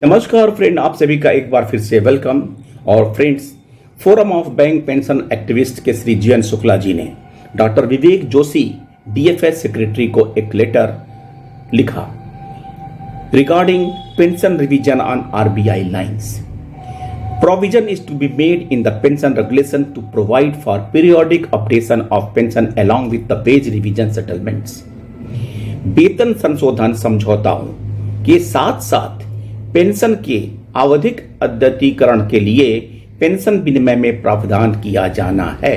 नमस्कार फ्रेंड, आप सभी का एक बार फिर से वेलकम। और friends, forum of bank pension activist के श्री जीएन शुक्ला जी ने doctor Vivek Joshi DFS secretary को एक लेटर लिखा regarding pension revision on RBI lines. Provision is to be made in the pension regulation to provide for periodic updation of pension along with the wage revision settlements. वेतन संशोधन समझौताओं के साथ साथ pension के आवधिक अद्यतीकरण के लिए पेंशन विनिमय में प्रावधान किया जाना है।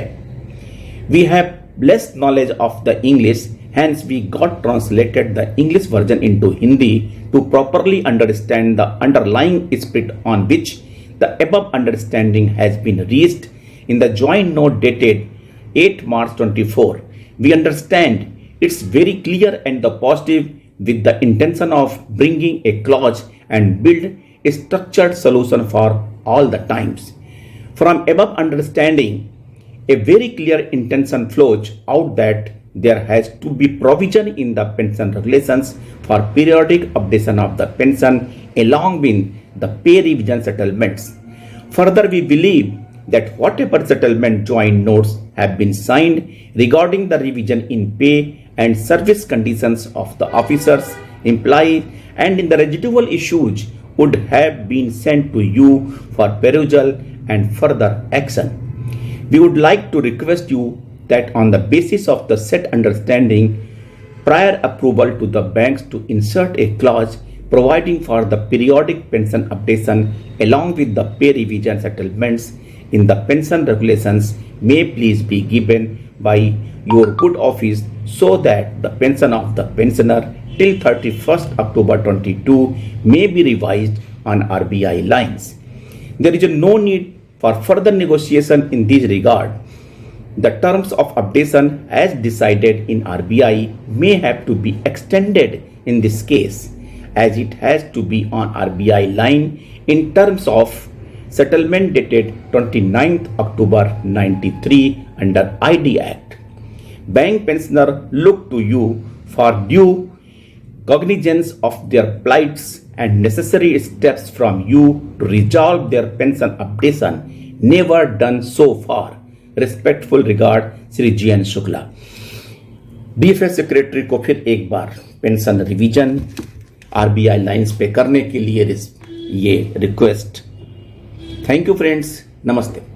We have less knowledge of the English, hence we got translated the English version into Hindi to properly understand the underlying spirit on which the above understanding has been reached in the joint note dated 8 March 24. We understand it's very clear and the positive with the intention of bringing a clause and build a structured solution for all the times. From above understanding, a very clear intention flows out that there has to be provision in the pension regulations for periodic updation of the pension along with the pay revision settlements. Further, we believe that whatever settlement joint notes have been signed regarding the revision in pay and service conditions of the officers, employees, and in the residual issues would have been sent to you for perusal and further action. We would like to request you that on the basis of the said understanding, prior approval to the banks to insert a clause providing for the periodic pension updation along with the pay revision settlements in the pension regulations may please be given by your good office so that the pension of the pensioner till 31st October 22 may be revised on RBI lines. There is no need for further negotiation in this regard. The terms of updation as decided in RBI may have to be extended in this case, as it has to be on RBI line in terms of settlement dated 29th October 93 under ID Act. Bank pensioner look to you for due cognizance of their plights and necessary steps from you to resolve their pension updation, never done so far. Respectful regard Shri GN Shukla. DFS secretary को फिर एक बार pension revision RBI lines पे करने के लिए ये request. Thank you friends, नमस्ते।